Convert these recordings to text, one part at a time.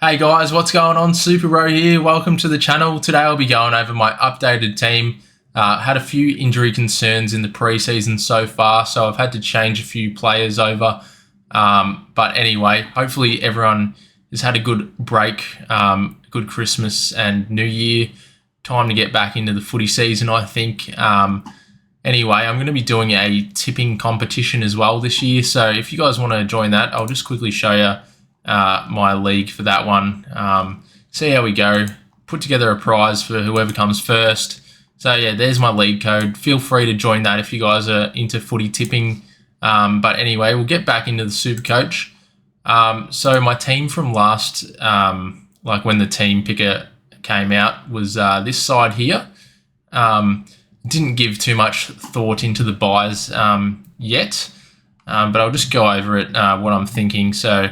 Hey guys, what's going on? Super Bro here. Welcome to the channel. Today I'll be going over my updated team. Had a few injury concerns in the preseason so far, so I've had to change a few players over. But anyway, hopefully everyone has had a good break, good Christmas and New Year. Time to get back into the footy season, I think. Anyway, I'm going to be doing a tipping competition as well this year. So if you guys want to join that, I'll just quickly show you my league for that one. See how we go. Put together a prize for whoever comes first. So yeah, there's my league code. Feel free to join that if you guys are into footy tipping. But anyway, we'll get back into the SuperCoach. So my team from last, like when the team picker came out, was this side here. Didn't give too much thought into the buys yet, but I'll just go over it, what I'm thinking. So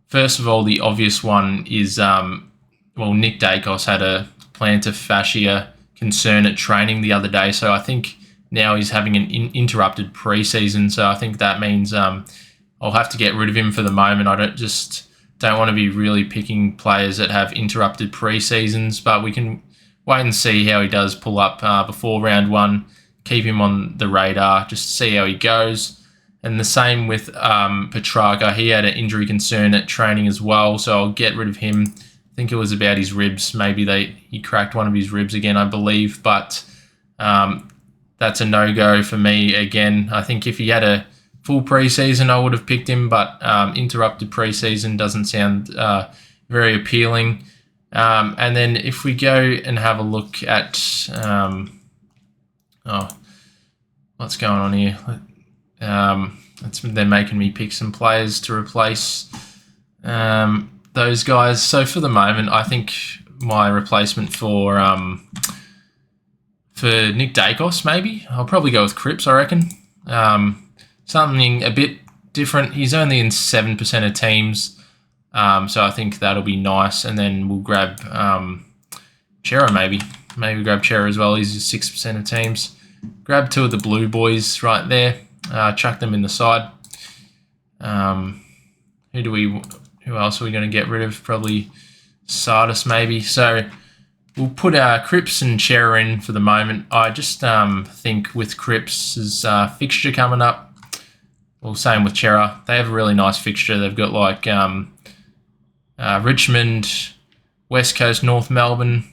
first of all, the obvious one is, Nick Dacos had a plantar fascia concern at training the other day, so I think now he's having an interrupted preseason, so I think that means I'll have to get rid of him for the moment. I don't want to be really picking players that have interrupted preseasons, but we can wait and see how he does pull up before round one, keep him on the radar, just see how he goes. And the same with Petrarca. He had an injury concern at training as well, so I'll get rid of him. I think it was about his ribs. Maybe he cracked one of his ribs again, I believe. But that's a no-go for me again. I think if he had a full preseason, I would have picked him, but interrupted preseason doesn't sound very appealing. And then if we go and have a look at... what's going on here? They're making me pick some players to replace those guys. So for the moment, I think my replacement for Nick Dacos, maybe I'll probably go with Cripps. I reckon something a bit different. He's only in 7% of teams, so I think that'll be nice. And then we'll grab Chera, maybe grab Chera as well. He's 6% of teams. Grab two of the blue boys right there. Chuck them in the side. Who else are we going to get rid of? Probably Sardis, maybe. So we'll put Cripps and Chera in for the moment. I just think with Cripps' fixture coming up, well, same with Chera. They have a really nice fixture. They've got like Richmond, West Coast, North Melbourne.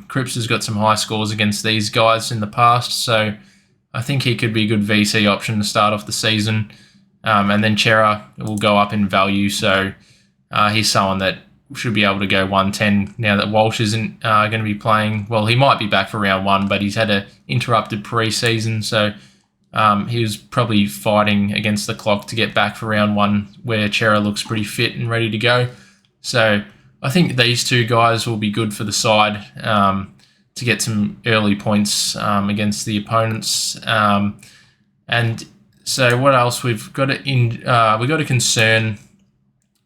Cripps has got some high scores against these guys in the past, so I think he could be a good VC option to start off the season. And then Chera will go up in value, so he's someone that should be able to go 110 now that Walsh isn't going to be playing. Well, he might be back for round one, but he's had an interrupted pre-season, so he was probably fighting against the clock to get back for round one, where Chera looks pretty fit and ready to go. So I think these two guys will be good for the side to get some early points against the opponents. And so what else? We've got a concern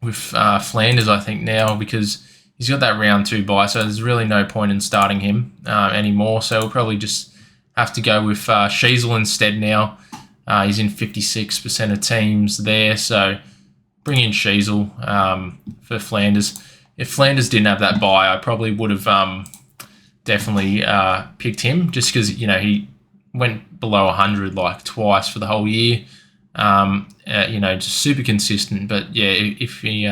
with Flanders, I think, now, because he's got that round two bye, so there's really no point in starting him anymore. So we'll probably just have to go with Sheasel instead now. He's in 56% of teams there, so bring in Sheasel for Flanders. If Flanders didn't have that bye, I probably would have definitely picked him, just because, he went below 100 like twice for the whole year. Just super consistent. But yeah, if he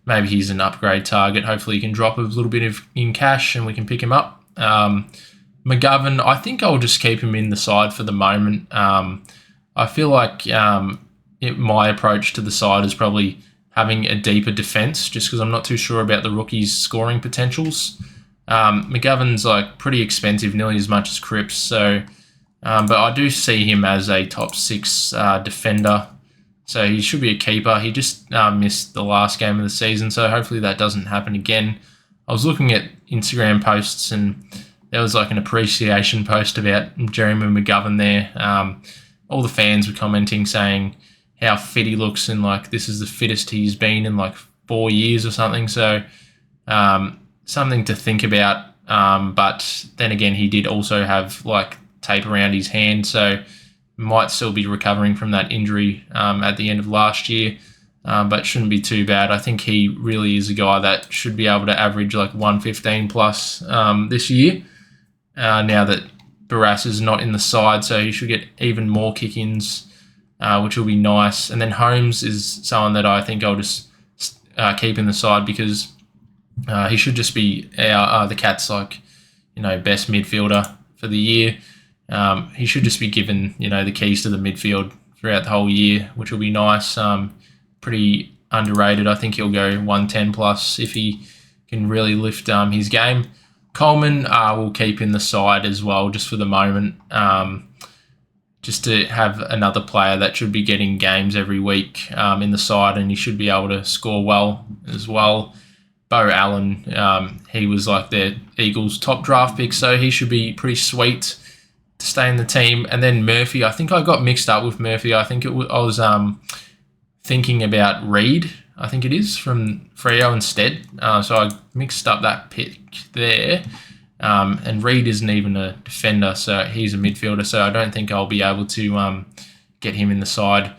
maybe he's an upgrade target, hopefully he can drop a little bit in cash and we can pick him up. McGovern, I think I'll just keep him in the side for the moment. I feel like my approach to the side is probably having a deeper defence, just because I'm not too sure about the rookies' scoring potentials. McGovern's like pretty expensive, nearly as much as Cripps. So, but I do see him as a top 6 defender. So he should be a keeper. He just missed the last game of the season, so hopefully that doesn't happen again. I was looking at Instagram posts, and there was like an appreciation post about Jeremy McGovern there. All the fans were commenting saying how fit he looks, and like this is the fittest he's been in like 4 years or something. So something to think about. But then again, he did also have like tape around his hand, so might still be recovering from that injury at the end of last year. but shouldn't be too bad. I think he really is a guy that should be able to average like 115 plus this year. Now that Barras is not in the side, so he should get even more kick-ins, which will be nice. And then Holmes is someone that I think I'll just keep in the side because he should just be the Cats' best midfielder for the year. He should just be given the keys to the midfield throughout the whole year, which will be nice. Pretty underrated. I think he'll go 110 plus if he can really lift his game. Coleman will keep in the side as well, just for the moment, just to have another player that should be getting games every week in the side, and he should be able to score well as well. Bo Allen, he was like their Eagles' top draft pick, so he should be pretty sweet to stay in the team. And then Murphy, I think I got mixed up with Murphy. I think I was thinking about Reed, I think it is, from Freo instead. So I mixed up that pick there. And Reed isn't even a defender, so he's a midfielder, so I don't think I'll be able to get him in the side.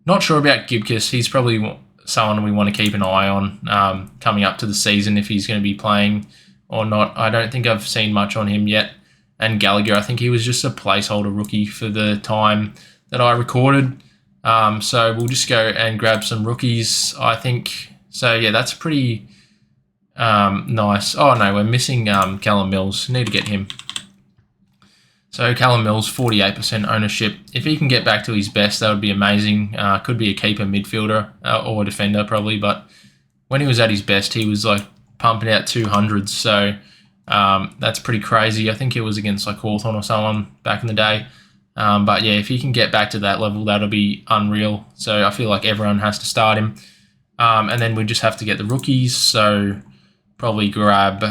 Not sure about Gibcus. He's probably someone we want to keep an eye on coming up to the season, if he's going to be playing or not. I don't think I've seen much on him yet. And Gallagher, I think he was just a placeholder rookie for the time that I recorded. So we'll just go and grab some rookies, I think. So yeah, that's pretty nice. Oh no, we're missing Callum Mills. Need to get him. So Callum Mills, 48% ownership. If he can get back to his best, that would be amazing. Could be a keeper midfielder or a defender probably, but when he was at his best, he was like pumping out 200s. So that's pretty crazy. I think it was against like Hawthorn or someone back in the day. But yeah, if he can get back to that level, that'll be unreal. So I feel like everyone has to start him. And then we just have to get the rookies. So probably grab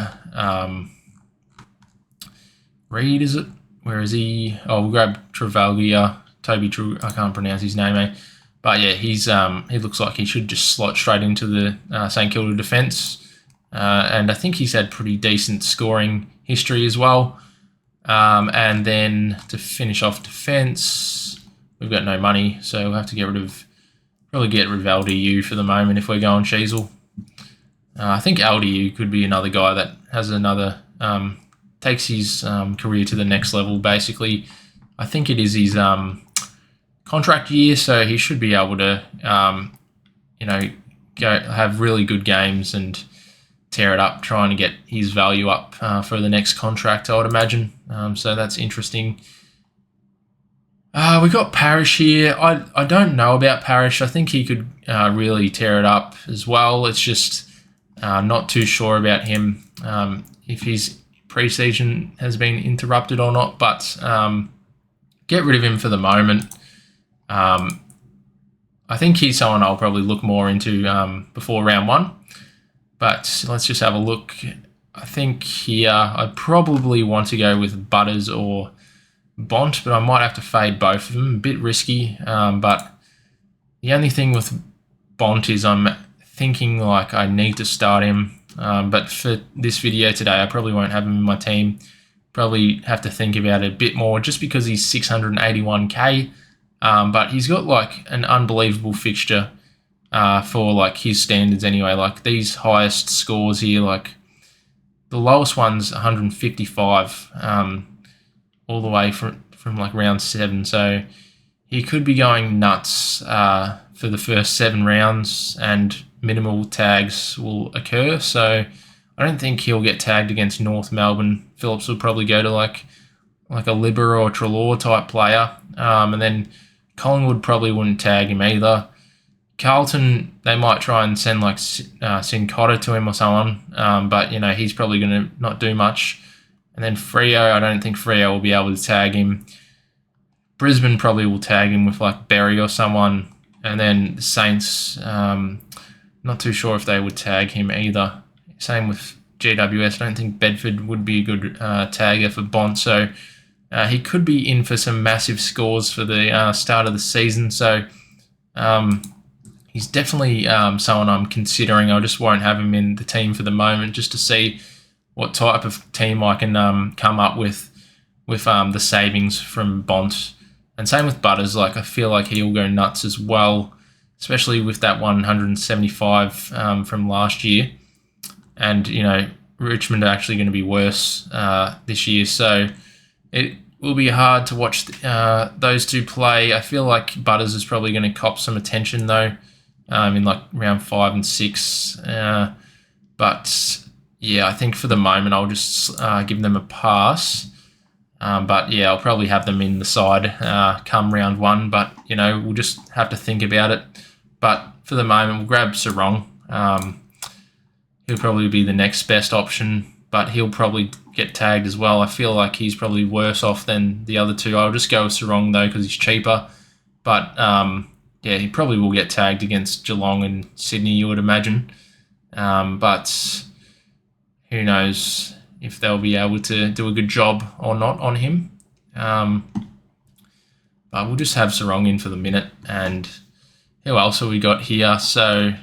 Reed, is it? Where is he? Oh, we'll grab Travaglia. I can't pronounce his name, eh? But yeah, he looks like he should just slot straight into the St Kilda defence. And I think he's had pretty decent scoring history as well. And then to finish off defence, we've got no money, so we'll have to get rid of LDU for the moment if we're going Sheasel. I think LDU could be another guy that has another takes his career to the next level. Basically, I think it is his contract year, so he should be able to go have really good games and tear it up, trying to get his value up for the next contract, I would imagine. So that's interesting. We got Parrish here. I don't know about Parrish. I think he could really tear it up as well. It's just not too sure about him, if his pre-season has been interrupted or not, but get rid of him for the moment. I think he's someone I'll probably look more into before round one. But let's just have a look. I think here I probably want to go with Butters or Bont, but I might have to fade both of them. A bit risky, but the only thing with Bont is I'm thinking like I need to start him. But for this video today, I probably won't have him in my team. Probably have to think about it a bit more just because he's 681k. But he's got like an unbelievable fixture for like his standards anyway. Like these highest scores here, like the lowest one's 155 all the way from like round 7. So he could be going nuts for the first 7 rounds and minimal tags will occur. So I don't think he'll get tagged against North Melbourne. Phillips will probably go to like a Libera or Treloar type player. And then Collingwood probably wouldn't tag him either. Carlton, they might try and send like Sin Cotter to him or someone, but he's probably going to not do much. And then Freo, I don't think Freo will be able to tag him. Brisbane probably will tag him with like Berry or someone. And then the Saints, not too sure if they would tag him either. Same with GWS. I don't think Bedford would be a good tagger for Bont. So he could be in for some massive scores for the start of the season. So he's definitely someone I'm considering. I just won't have him in the team for the moment just to see what type of team I can come up with the savings from Bont. And same with Butters. Like I feel like he'll go nuts as well. especially with that 175 from last year. And, Richmond are actually going to be worse this year. So it will be hard to watch those two play. I feel like Butters is probably going to cop some attention, though, in like round 5 and 6. But, yeah, I think for the moment I'll just give them a pass. But, yeah, I'll probably have them in the side come round 1. But, we'll just have to think about it. But for the moment, we'll grab Sarong. He'll probably be the next best option, but he'll probably get tagged as well. I feel like he's probably worse off than the other two. I'll just go with Sarong, though, because he's cheaper. But, yeah, he probably will get tagged against Geelong and Sydney, you would imagine. But who knows if they'll be able to do a good job or not on him. But we'll just have Sarong in for the minute. And who else have we got here? So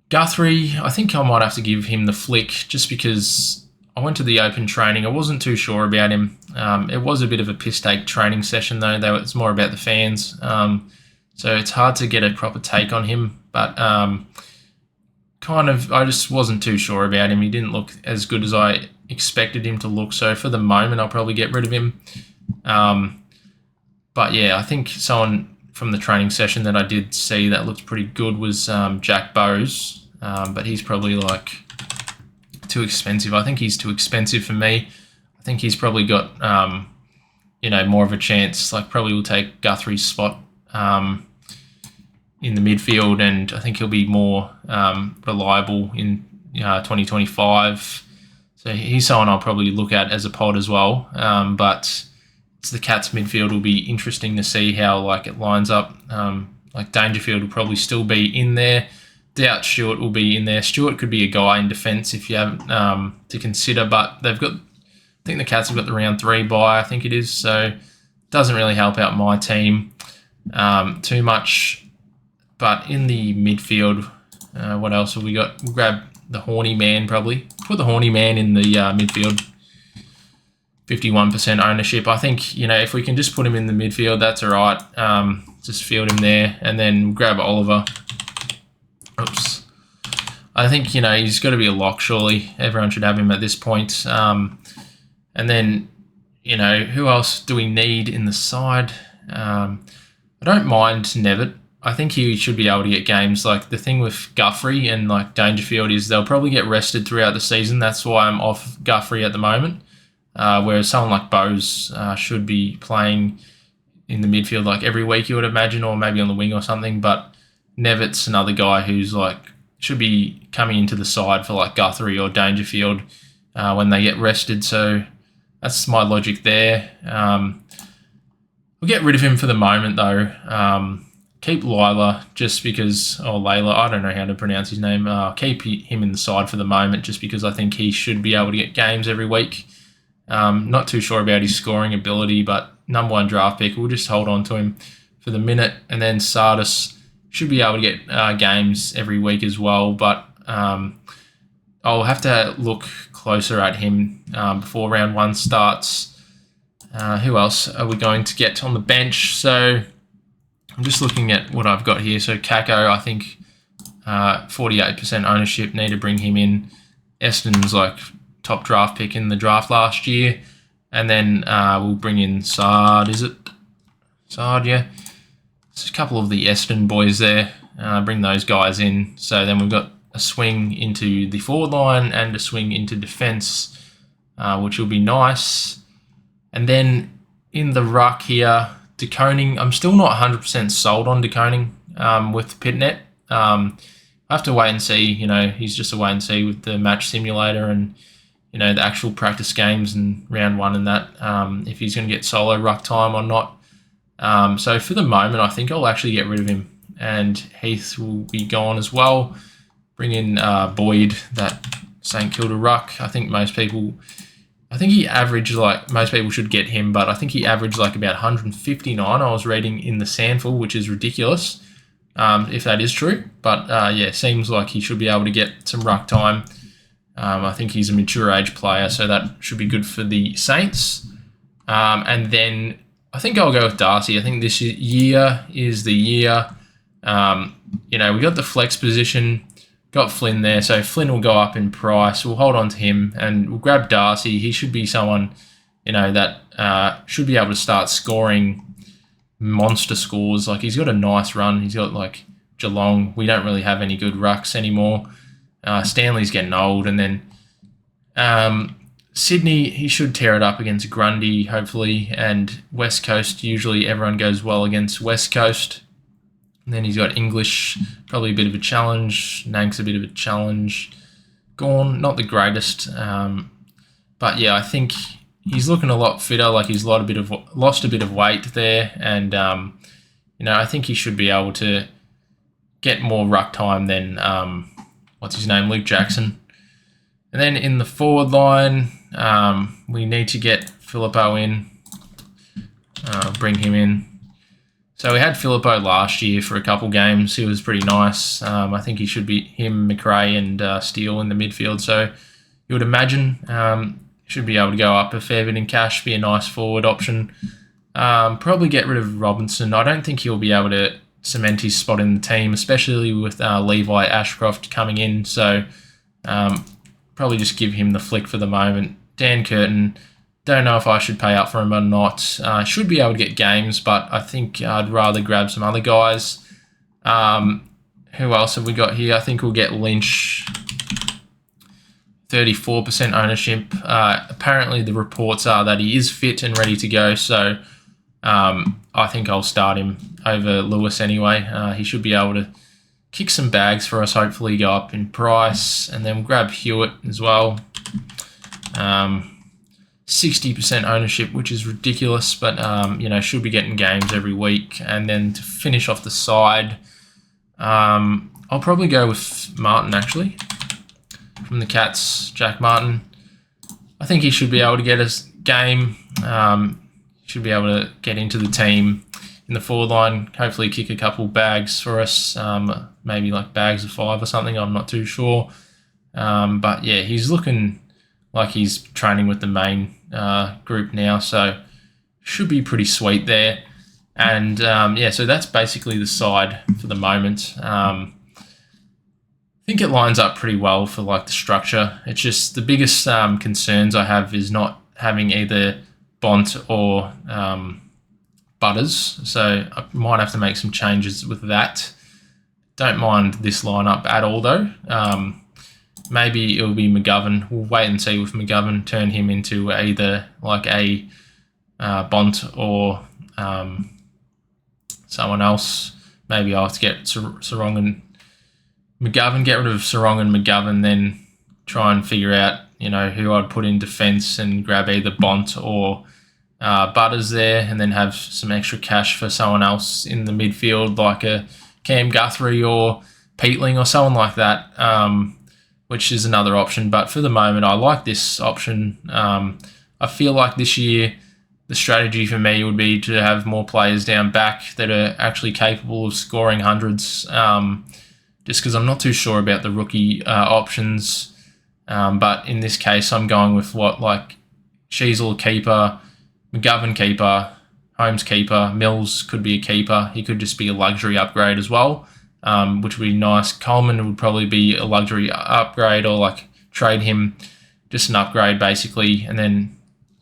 Guthrie, I think I might have to give him the flick just because I went to the open training. I wasn't too sure about him. It was a bit of a piss-take training session, though. It's more about the fans. So it's hard to get a proper take on him. But I just wasn't too sure about him. He didn't look as good as I expected him to look. So for the moment, I'll probably get rid of him. But yeah, I think someone from the training session that I did see that looked pretty good was Jack Bowes. But he's probably like too expensive. I think he's too expensive for me. I think he's probably got, more of a chance. Like probably will take Guthrie's spot in the midfield, and I think he'll be more reliable in 2025. So he's someone I'll probably look at as a pod as well. But it's the Cats midfield will be interesting to see how it lines up. Dangerfield will probably still be in there. Doubt Stewart will be in there. Stewart could be a guy in defence if you haven't to consider, but I think the Cats have got the round 3 bye, I think it is, so it doesn't really help out my team too much. But in the midfield, what else have we got? We'll grab the Horny Man probably. Put the Horny Man in the midfield. 51% ownership. I think, if we can just put him in the midfield, that's all right. Just field him there, and then grab Oliver. Oops. I think, he's got to be a lock, surely. Everyone should have him at this point. And then, who else do we need in the side? I don't mind Nevitt. I think he should be able to get games. Like, the thing with Guthrie and, Dangerfield is they'll probably get rested throughout the season. That's why I'm off Guthrie at the moment. Whereas someone like Bowes should be playing in the midfield, every week, you would imagine, or maybe on the wing or something. But Nevitt's another guy who's should be coming into the side for Guthrie or Dangerfield when they get rested. So that's my logic there. We'll get rid of him for the moment though. Keep Lila just because, or Layla, I don't know how to pronounce his name. Keep him in the side for the moment just because I think he should be able to get games every week. Not too sure about his scoring ability, but number 1 draft pick. We'll just hold on to him for the minute. And then Sardis should be able to get games every week as well, but I'll have to look closer at him before round 1 starts. Who else are we going to get on the bench? So I'm just looking at what I've got here. So Kako, I think 48% ownership, need to bring him in. Eston's top draft pick in the draft last year. And then we'll bring in Sard, is it? Sard, yeah. There's a couple of the Eston boys there. Bring those guys in. So then we've got a swing into the forward line and a swing into defence, which will be nice. And then in the ruck here, De Koning. I'm still not 100% sold on De Koning with Pitnet. I have to wait and see. He's just a wait and see with the match simulator and the actual practice games and round 1 and that, if he's going to get solo ruck time or not. So for the moment, I think I'll actually get rid of him, and Heath will be gone as well. Bring in Boyd, that St Kilda ruck. I think he averaged most people should get him, but I think he averaged about 159. I was reading in the Sandful, which is ridiculous, if that is true. But yeah, seems like he should be able to get some ruck time. I think he's a mature age player, so that should be good for the Saints. And then I think I'll go with Darcy. I think this year is the year. We got the flex position, got Flynn there, so Flynn will go up in price. We'll hold on to him and we'll grab Darcy. He should be someone, that should be able to start scoring monster scores. Like, he's got a nice run. He's got like Geelong. We don't really have any good rucks anymore. Stanley's getting old, and then Sydney, he should tear it up against Grundy, hopefully, and West Coast, usually everyone goes well against West Coast. And then he's got English, probably a bit of a challenge. Nank's a bit of a challenge. Gorn, not the greatest. But yeah, I think he's looking a lot fitter, like he's lost a bit of weight there. And, I think he should be able to get more ruck time than, Luke Jackson. And then in the forward line, we need to get Filippo in, bring him in. So we had Filippo last year for a couple games. He was pretty nice. I think he should be him, McRae, and Steele in the midfield. So you would imagine should be able to go up a fair bit in cash, be a nice forward option. Probably get rid of Robinson. I don't think he'll be able to cement his spot in the team, especially with Levi Ashcroft coming in. So probably just give him the flick for the moment. Dan Curtin, don't know if I should pay up for him or not. Should be able to get games, but I think I'd rather grab some other guys. Who else have we got here? I think we'll get Lynch. 34% ownership. Apparently the reports are that he is fit and ready to go, so I think I'll start him over Lewis anyway. He should be able to kick some bags for us, hopefully go up in price, and then we'll grab Hewitt as well. 60% ownership, which is ridiculous, but should be getting games every week. And then to finish off the side, I'll probably go with Martin, actually, from the Cats. Jack Martin, I think he should be able to get us game. Should be able to get into the team in the forward line, hopefully kick a couple bags for us, maybe like bags of 5 or something, I'm not too sure. But yeah, he's looking like he's training with the main group now, so should be pretty sweet there. And so that's basically the side for the moment. I think it lines up pretty well for like the structure. It's just the biggest concerns I have is not having either Bont or Butters, so I might have to make some changes with that. Don't mind this lineup at all though. Maybe it'll be McGovern. We'll wait and see with McGovern. Turn him into either like a Bont or someone else. Maybe I'll have to get Sarong and McGovern, get rid of Sarong and McGovern, then try and figure out, who I'd put in defence and grab either Bont or Butters there, and then have some extra cash for someone else in the midfield, like a Cam Guthrie or Peatling or someone like that. Which is another option. But for the moment, I like this option. I feel like this year, the strategy for me would be to have more players down back that are actually capable of scoring hundreds, just because I'm not too sure about the rookie options. But in this case, I'm going with Sheasel keeper, McGovern keeper, Holmes keeper, Mills could be a keeper. He could just be a luxury upgrade as well. Which would be nice. Coleman would probably be a luxury upgrade, or trade him, just an upgrade basically. And then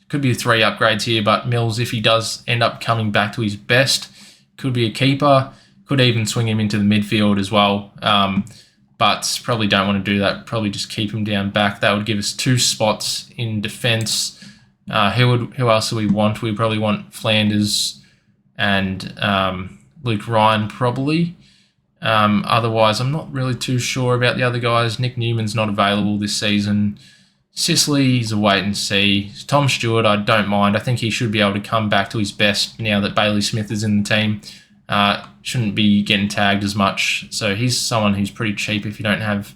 could be 3 upgrades here, but Mills, if he does end up coming back to his best, could be a keeper. Could even swing him into the midfield as well. But probably don't want to do that. Probably just keep him down back. That would give us 2 spots in defence. Who else do we want? We probably want Flanders and Luke Ryan probably. Otherwise, I'm not really too sure about the other guys. Nick Newman's not available this season. Sicily, a wait and see. Tom Stewart, I don't mind. I think he should be able to come back to his best now that Bailey Smith is in the team. Shouldn't be getting tagged as much. So he's someone who's pretty cheap if you don't have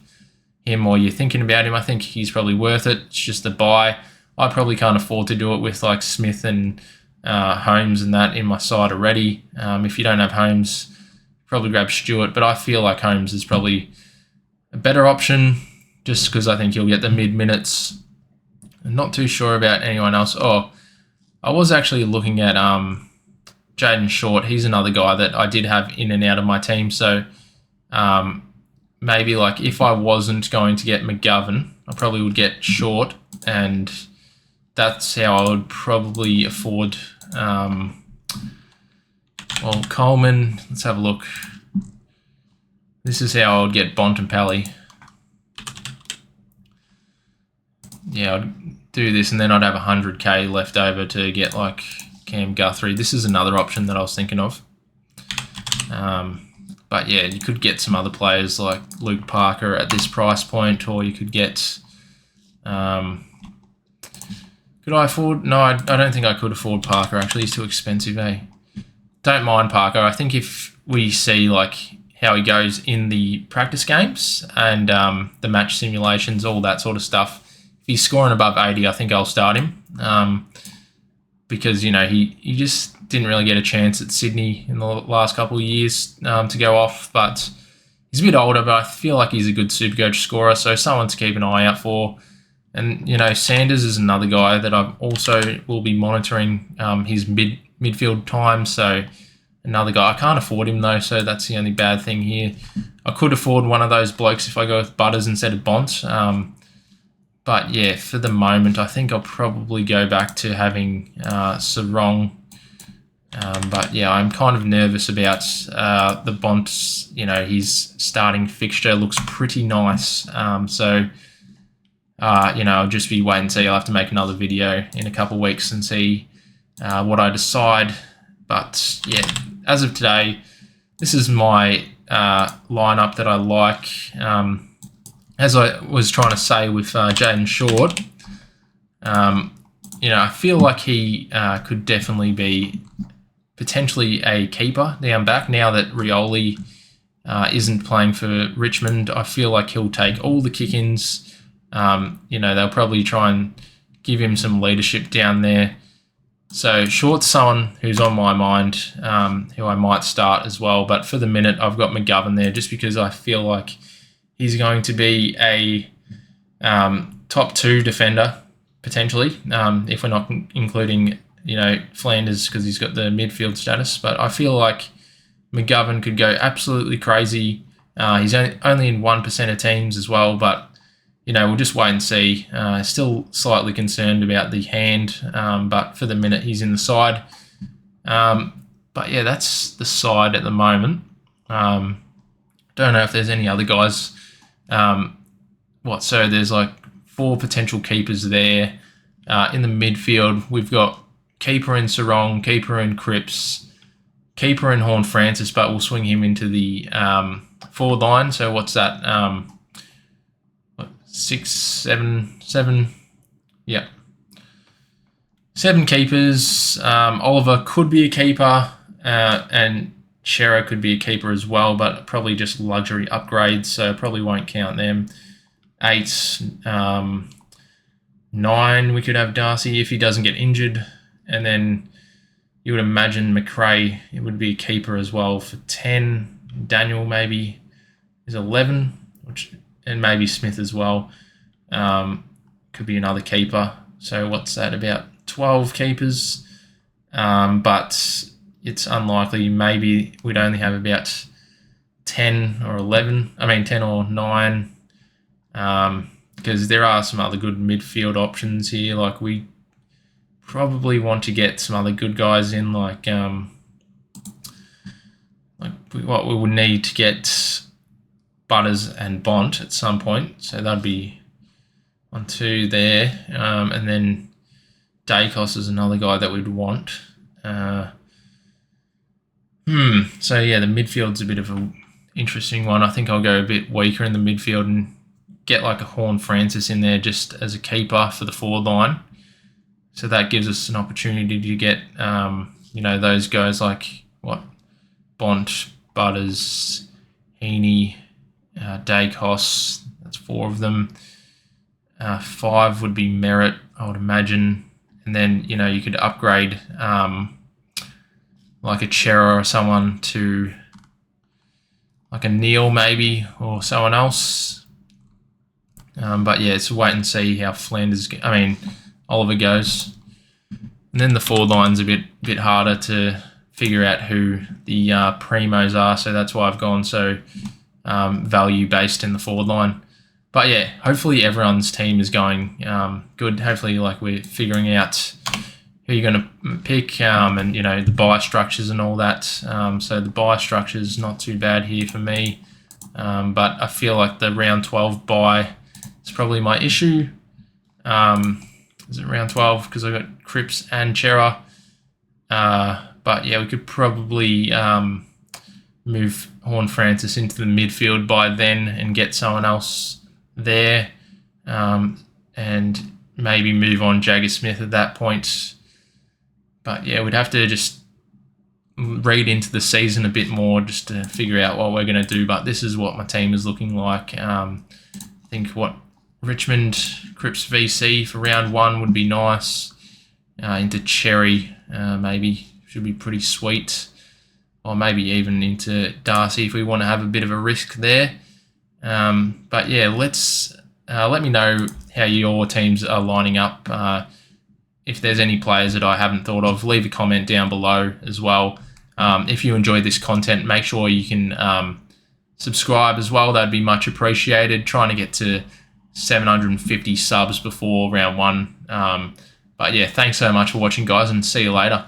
him or you're thinking about him. I think he's probably worth it. It's just a buy. I probably can't afford to do it with Smith and Holmes and that in my side already. If you don't have Holmes, probably grab Stewart, but I feel like Holmes is probably a better option just because I think he'll get the mid-minutes. I'm not too sure about anyone else. Oh, I was actually looking at Jaden Short, he's another guy that I did have in and out of my team. So maybe like if I wasn't going to get McGovern, I probably would get Short, and that's how I would probably afford. Well, Coleman, let's have a look. This is how I would get Bontempelli. Yeah, I'd do this, and then I'd have 100k left over to get like Cam Guthrie. This is another option that I was thinking of. But yeah, you could get some other players like Luke Parker at this price point, or you could get... could I afford... No, I don't think I could afford Parker, actually. He's too expensive, eh? Don't mind Parker. I think if we see like how he goes in the practice games and the match simulations, all that sort of stuff, if he's scoring above 80, I think I'll start him. Because, you know, he just didn't really get a chance at Sydney in the last couple of years to go off. But he's a bit older, but I feel like he's a good Supercoach scorer, so someone to keep an eye out for. And, you know, Sanders is another guy that I also will be monitoring his midfield time. So another guy. I can't afford him, though, so that's the only bad thing here. I could afford one of those blokes if I go with Butters instead of Bont. But, yeah, for the moment, I think I'll probably go back to having Sarong. But, yeah, I'm kind of nervous about the Bont. You know, his starting fixture looks pretty nice. So... you know, I'll just be wait and see. I'll have to make another video in a couple of weeks and see what I decide. But yeah, as of today, this is my lineup that I like. As I was trying to say with Jaden Short, you know, I feel like he could definitely be potentially a keeper down back now that Rioli isn't playing for Richmond. I feel like he'll take all the kick-ins. You know, they'll probably try and give him some leadership down there. So Short's someone who's on my mind, who I might start as well. But for the minute, I've got McGovern there just because I feel like he's going to be a top 2 defender, potentially, if we're not including, you know, Flanders because he's got the midfield status. But I feel like McGovern could go absolutely crazy. He's only in 1% of teams as well, but... you know, we'll just wait and see. Still slightly concerned about the hand, but for the minute he's in the side. But yeah, that's the side at the moment. Don't know if there's any other guys. So there's like 4 potential keepers there. In the midfield, we've got keeper in Sarong, keeper in Cripps, keeper in Horn Francis, but we'll swing him into the forward line. So what's that? 6, 7, yeah. 7 keepers. Oliver could be a keeper, and Shera could be a keeper as well, but probably just luxury upgrades, so probably won't count them. 8, 9, we could have Darcy if he doesn't get injured, and then you would imagine McRae, it would be a keeper as well for 10. Daniel maybe is 11, and maybe Smith as well. Could be another keeper. So what's that, about 12 keepers? But it's unlikely. Maybe we'd only have about 10 or 11. I mean, 10 or 9. Because there are some other good midfield options here. Like, we probably want to get some other good guys in, like what we would need to get Butters and Bont at some point. So that'd be 1, 2 there. And then Dacos is another guy that we'd want. So yeah, the midfield's a bit of an interesting one. I think I'll go a bit weaker in the midfield and get like a Horn Francis in there just as a keeper for the forward line. So that gives us an opportunity to get, you know, those guys like Bont, Butters, Heaney, Dacos. That's 4 of them. 5 would be Merritt, I would imagine. And then, you know, you could upgrade like a Chera or someone to like a Neil maybe, or someone else. But yeah, it's wait and see how Oliver goes. And then the forward line's a bit harder to figure out who the primos are. So that's why I've gone so value based in the forward line. But yeah, hopefully everyone's team is going good. Hopefully, like, we're figuring out who you're going to pick, and the buy structures and all that. So the buy structure is not too bad here for me, but I feel like the round 12 buy is probably my issue. Is it round 12? Because I got Cripps and Chera. But yeah, we could probably move Horne-Francis into the midfield by then and get someone else there, and maybe move on Jagger Smith at that point. But yeah, we'd have to just read into the season a bit more just to figure out what we're going to do. But this is what my team is looking like. I think what Richmond Cripps VC for round 1 would be nice. Into Cherry, maybe should be pretty sweet. Or maybe even into Darcy if we want to have a bit of a risk there. But yeah, let me know how your teams are lining up. If there's any players that I haven't thought of, leave a comment down below as well. If you enjoyed this content, make sure you can subscribe as well. That'd be much appreciated. Trying to get to 750 subs before round 1. But yeah, thanks so much for watching, guys, and see you later.